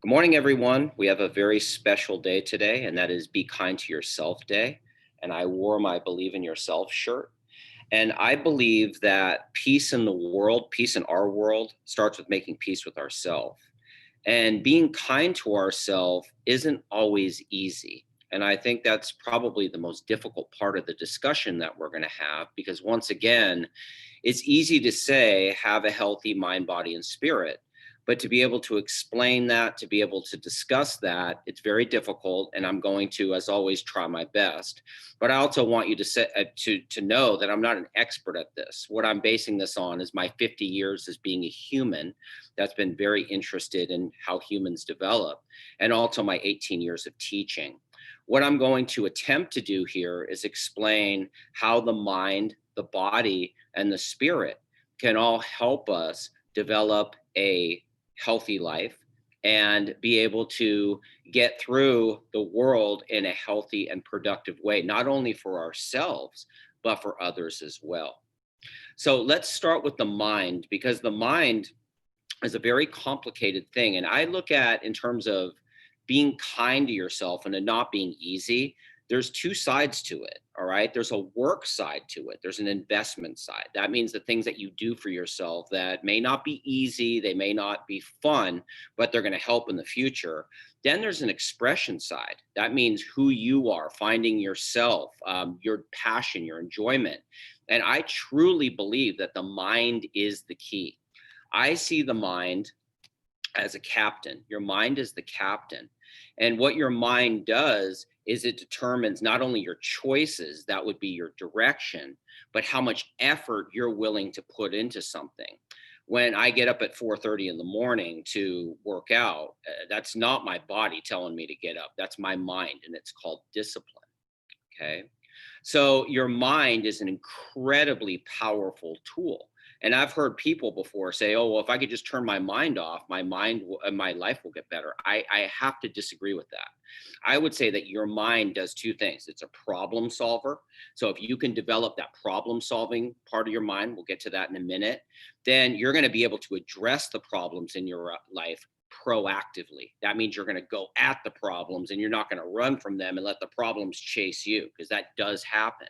Good morning, everyone. We have a very special day today, and that is Be Kind to Yourself Day. And I wore my Believe in Yourself shirt. And I believe that peace in the world, peace in our world, starts with making peace with ourselves. And being kind to ourselves isn't always easy. And I think that's probably the most difficult part of the discussion that we're going to have because, once again, it's easy to say, have a healthy mind, body, and spirit. But to be able to explain that, to be able to discuss that, it's very difficult. And I'm going to, as always, try my best. But I also want you to to know that I'm not an expert at this. What I'm basing this on is my 50 years as being a human that's been very interested in how humans develop, and also my 18 years of teaching. What I'm going to attempt to do here is explain how the mind, the body, and the spirit can all help us develop a healthy life and be able to get through the world in a healthy and productive way, not only for ourselves, but for others as well. So let's start with the mind, because the mind is a very complicated thing. And I look at, in terms of being kind to yourself and it not being easy, there's two sides to it. All right. There's a work side to it. There's an investment side. That means the things that you do for yourself that may not be easy, they may not be fun, but they're going to help in the future. Then there's an expression side. That means who you are, finding yourself, your passion, your enjoyment. And I truly believe that the mind is the key. I see the mind as a captain. Your mind is the captain. And what your mind does is it determines not only your choices, that would be your direction, but how much effort you're willing to put into something. When I get up at 4:30 in the morning to work out, that's not my body telling me to get up. That's my mind, and it's called discipline. Okay. So your mind is an incredibly powerful tool. And I've heard people before say, "Oh, well, if I could just turn my mind off, my life will get better." I have to disagree with that. I would say that your mind does two things. It's a problem solver. So if you can develop that problem solving part of your mind, we'll get to that in a minute, then you're going to be able to address the problems in your life proactively. That means you're going to go at the problems and you're not going to run from them and let the problems chase you, because that does happen.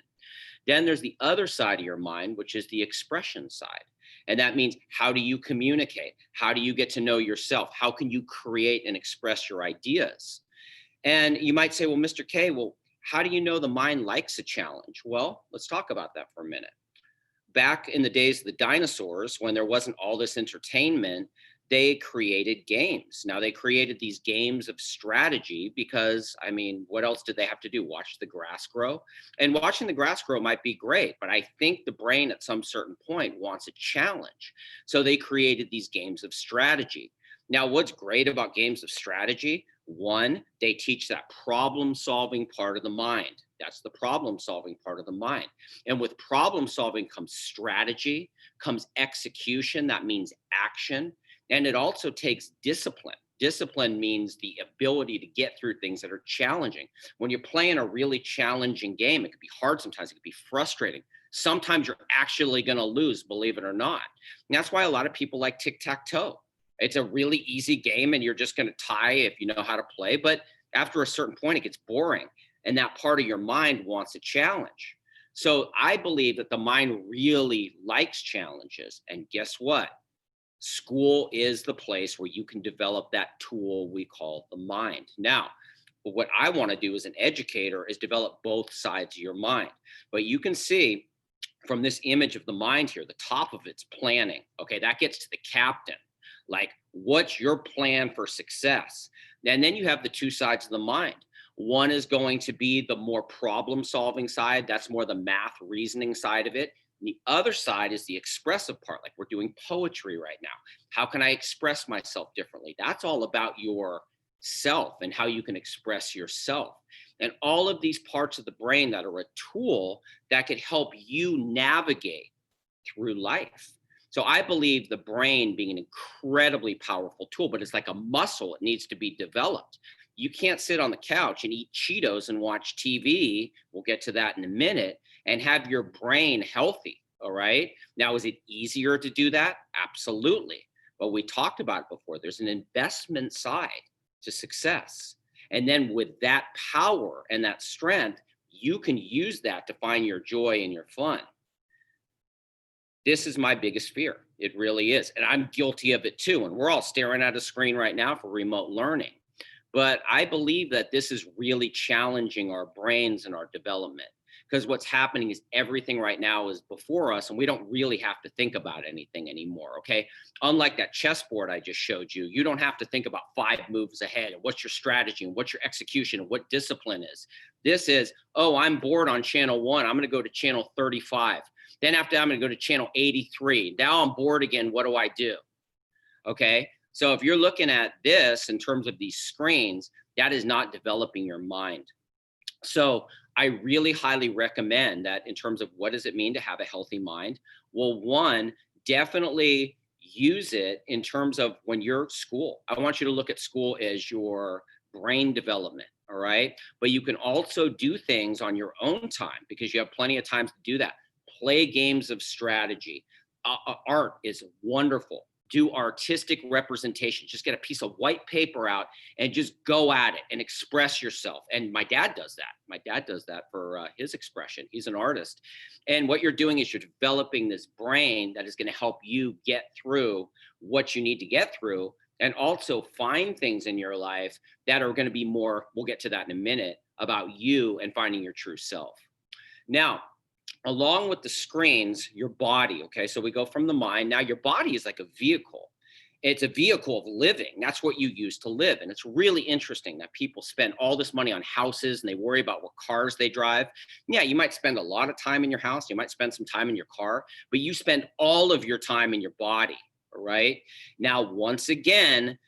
Then there's the other side of your mind, which is the expression side. And that means, how do you communicate? How do you get to know yourself? How can you create and express your ideas? And you might say, well, Mr. K, well, how do you know the mind likes a challenge? Well, let's talk about that for a minute. Back in the days of the dinosaurs, when there wasn't all this entertainment, they created games. Now, they created these games of strategy because, I mean, what else did they have to do? Watch the grass grow? And watching the grass grow might be great, but I think the brain at some certain point wants a challenge. So they created these games of strategy. Now, what's great about games of strategy? One, they teach that problem solving part of the mind. That's the problem solving part of the mind. And with problem solving comes strategy, comes execution. That means action. And it also takes discipline. Discipline means the ability to get through things that are challenging. When you're playing a really challenging game, it could be hard sometimes, it could be frustrating. Sometimes you're actually going to lose, believe it or not. And that's why a lot of people like tic tac toe. It's a really easy game and you're just going to tie if you know how to play. But after a certain point, it gets boring. And that part of your mind wants a challenge. So I believe that the mind really likes challenges. And guess what? School is the place where you can develop that tool we call the mind. Now, what I want to do as an educator is develop both sides of your mind. But you can see from this image of the mind here, the top of it's planning. Okay, that gets to the captain. Like, what's your plan for success? And then you have the two sides of the mind. One is going to be the more problem solving side. That's more the math reasoning side of it. And the other side is the expressive part. Like, we're doing poetry right now. How can I express myself differently? That's all about your self and how you can express yourself. And all of these parts of the brain that are a tool that could help you navigate through life. So I believe the brain being an incredibly powerful tool, but it's like a muscle. It needs to be developed. You can't sit on the couch and eat Cheetos and watch TV. We'll get to that in a minute, and have your brain healthy. All right. Now, is it easier to do that? Absolutely. But we talked about it before. There's an investment side. to success. And then with that power and that strength, you can use that to find your joy and your fun. This is my biggest fear. It really is. And I'm guilty of it too. And we're all staring at a screen right now for remote learning. But I believe that this is really challenging our brains and our development, because what's happening is everything right now is before us and we don't really have to think about anything anymore. Okay. Unlike that chessboard I just showed you, you don't have to think about 5 moves ahead and what's your strategy and what's your execution and what discipline is. This is, oh, I'm bored on channel 1. I'm going to go to channel 35. Then after that, I'm going to go to channel 83. Now I'm bored again. What do I do? Okay. So if you're looking at this in terms of these screens, that is not developing your mind. So I really highly recommend that in terms of what does it mean to have a healthy mind? Well, one, definitely use it in terms of when you're at school. I want you to look at school as your brain development. All right. But you can also do things on your own time because you have plenty of time to do that. Play games of strategy. Art is wonderful. Do artistic representation. Just get a piece of white paper out and just go at it and express yourself. And my dad does that. My dad does that for his expression. He's an artist. And what you're doing is you're developing this brain that is going to help you get through what you need to get through, and also find things in your life that are going to be more, we'll get to that in a minute, about you and finding your true self. Now, along with the screens, your body, okay? So we go from the mind. Now your body is like a vehicle. It's a vehicle of living. That's what you use to live. And it's really interesting that people spend all this money on houses and they worry about what cars they drive. Yeah, you might spend a lot of time in your house. You might spend some time in your car, but you spend all of your time in your body, all right? Now, once again,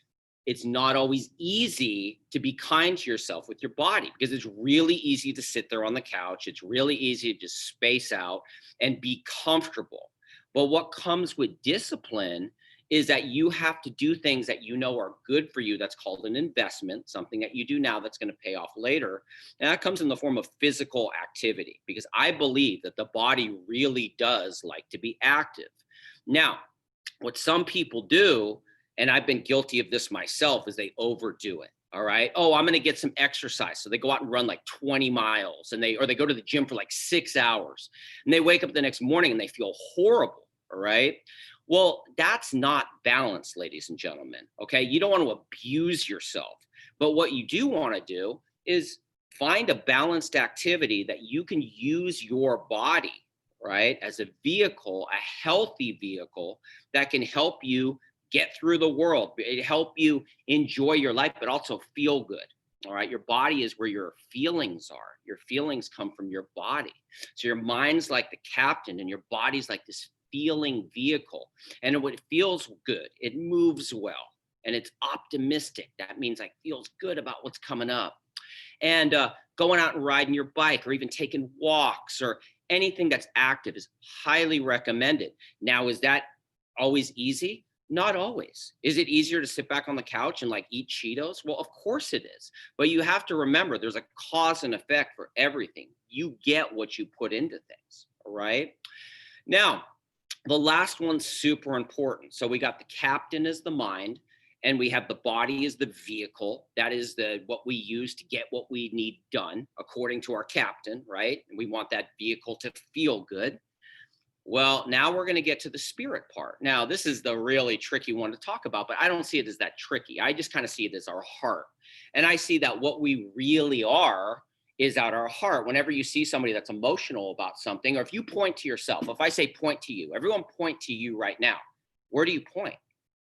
it's not always easy to be kind to yourself with your body because it's really easy to sit there on the couch. It's really easy to just space out and be comfortable. But what comes with discipline is that you have to do things that you know are good for you. That's called an investment, something that you do now that's going to pay off later. And that comes in the form of physical activity, because I believe that the body really does like to be active. Now, what some people do, and I've been guilty of this myself, is they overdo it. All right. Oh, I'm going to get some exercise. So they go out and run like 20 miles and they go to the gym for like 6 hours and they wake up the next morning and they feel horrible. All right. Well, that's not balance, ladies and gentlemen. Okay. You don't want to abuse yourself, but what you do want to do is find a balanced activity that you can use your body, right, as a vehicle, a healthy vehicle that can help you get through the world, it help you enjoy your life, but also feel good. All right. Your body is where your feelings are. Your feelings come from your body. So your mind's like the captain and your body's like this feeling vehicle. And when it feels good, it moves well and it's optimistic. That means like feels good about what's coming up. And going out and riding your bike or even taking walks or anything that's active is highly recommended. Now, is that always easy? Not always. Is it easier to sit back on the couch and like eat Cheetos? Well, of course it is. But you have to remember there's a cause and effect for everything. You get what you put into things. All right. Now, the last one's super important. So we got the captain as the mind, and we have the body as the vehicle. That is what we use to get what we need done according to our captain, right? And we want that vehicle to feel good. Well, now we're going to get to the spirit part. Now, this is the really tricky one to talk about, but I don't see it as that tricky. I just kind of see it as our heart. And I see that what we really are is at our heart. Whenever you see somebody that's emotional about something, or if you point to yourself, if I say point to you, everyone point to you right now. Where do you point?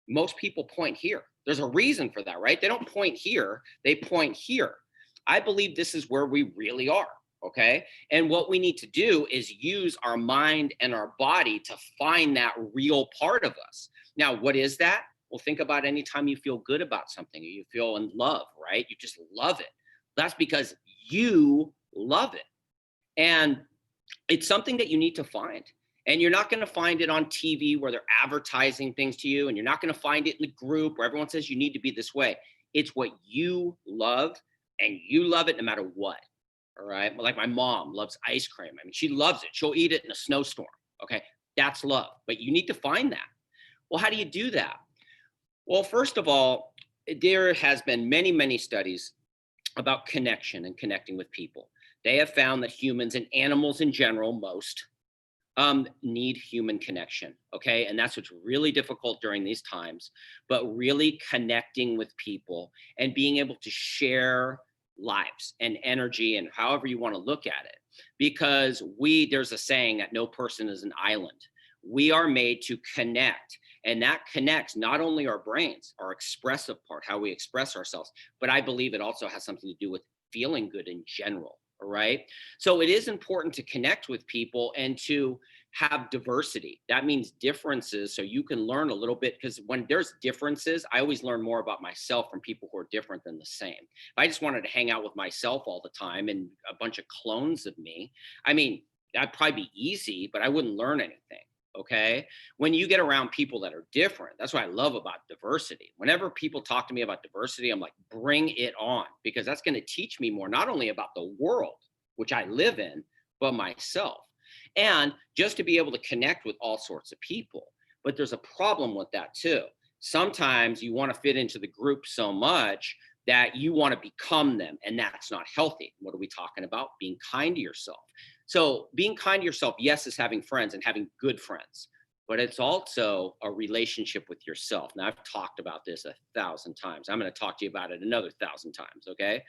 Most people point here. There's a reason for that, right? They don't point here, they point here. I believe this is where we really are. Okay. And what we need to do is use our mind and our body to find that real part of us. Now, what is that? Well, think about any time you feel good about something or you feel in love, right? You just love it. That's because you love it. And it's something that you need to find. And you're not going to find it on TV where they're advertising things to you. And you're not going to find it in the group where everyone says you need to be this way. It's what you love, and you love it no matter what. All right. Like my mom loves ice cream. I mean, she loves it. She'll eat it in a snowstorm. Okay. That's love. But you need to find that. Well, how do you do that? Well, first of all, there has been many, many studies about connection and connecting with people. They have found that humans and animals in general, most, need human connection. Okay. And that's what's really difficult during these times, but really connecting with people and being able to share lives and energy and however you want to look at it. Because there's a saying that no person is an island. We are made to connect. And that connects not only our brains, our expressive part, how we express ourselves, but I believe it also has something to do with feeling good in general. All right. So it is important to connect with people and to have diversity. That means differences. So you can learn a little bit, because when there's differences, I always learn more about myself from people who are different than the same. If I just wanted to hang out with myself all the time and a bunch of clones of me, I mean, that'd probably be easy, but I wouldn't learn anything. Okay. When you get around people that are different, that's what I love about diversity. Whenever people talk to me about diversity, I'm like, bring it on, because that's going to teach me more, not only about the world, which I live in, but myself. And just to be able to connect with all sorts of people. But there's a problem with that too. Sometimes you want to fit into the group so much that you want to become them, and that's not healthy. What are we talking about? Being kind to yourself. So being kind to yourself, yes, is having friends and having good friends, but it's also a relationship with yourself. Now, I've talked about this 1,000 times. I'm going to talk to you about it another 1,000 times. Okay.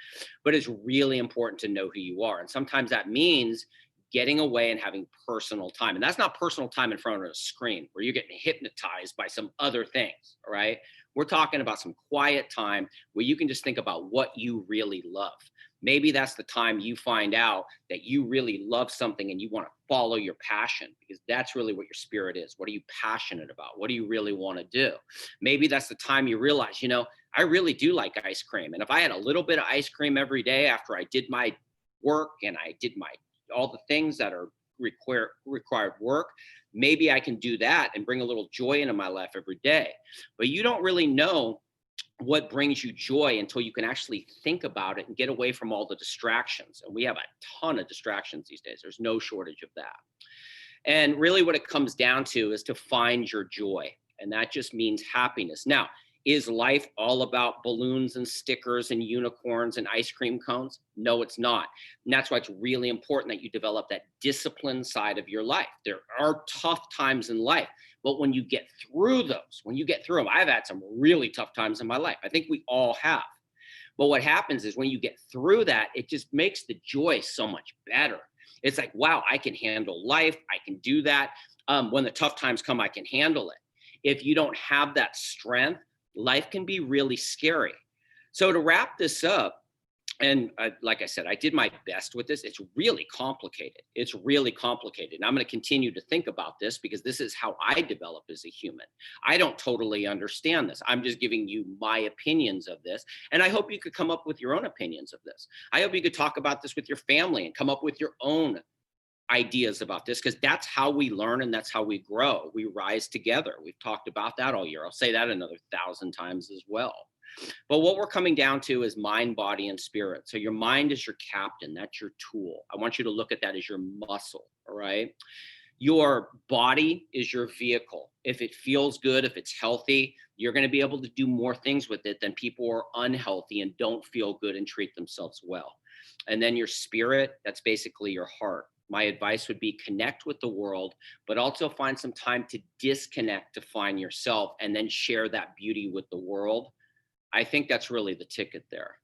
But it's really important to know who you are. And sometimes that means getting away and having personal time. And that's not personal time in front of a screen where you're getting hypnotized by some other things. All right. We're talking about some quiet time where you can just think about what you really love. Maybe that's the time you find out that you really love something and you want to follow your passion, because that's really what your spirit is. What are you passionate about? What do you really want to do? Maybe that's the time you realize, I really do like ice cream. And if I had a little bit of ice cream every day after I did my work and I did all the things that are required work, maybe I can do that and bring a little joy into my life every day. But you don't really know what brings you joy until you can actually think about it and get away from all the distractions. And we have a ton of distractions these days. There's no shortage of that. And really what it comes down to is to find your joy. And that just means happiness. Now, is life all about balloons and stickers and unicorns and ice cream cones? No, it's not. And that's why it's really important that you develop that discipline side of your life. There are tough times in life, but when you get through those, I've had some really tough times in my life. I think we all have. But what happens is when you get through that, it just makes the joy so much better. It's like, wow, I can handle life. I can do that. When the tough times come, I can handle it. If you don't have that strength, life can be really scary. So to wrap this up, and like I said, I did my best with this. It's really complicated. And I'm going to continue to think about this because this is how I develop as a human. I don't totally understand this. I'm just giving you my opinions of this. And I hope you could come up with your own opinions of this. I hope you could talk about this with your family and come up with your own ideas about this, because that's how we learn and that's how we grow. We rise together. We've talked about that all year. I'll say that another 1,000 times as well. But what we're coming down to is mind, body, and spirit. So your mind is your captain. That's your tool. I want you to look at that as your muscle. All right. Your body is your vehicle. If it feels good, if it's healthy, you're going to be able to do more things with it than people who are unhealthy and don't feel good and treat themselves well. And then your spirit, that's basically your heart. My advice would be connect with the world, but also find some time to disconnect to find yourself and then share that beauty with the world. I think that's really the ticket there.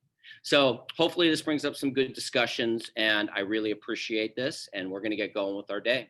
So hopefully this brings up some good discussions, and I really appreciate this, and we're going to get going with our day.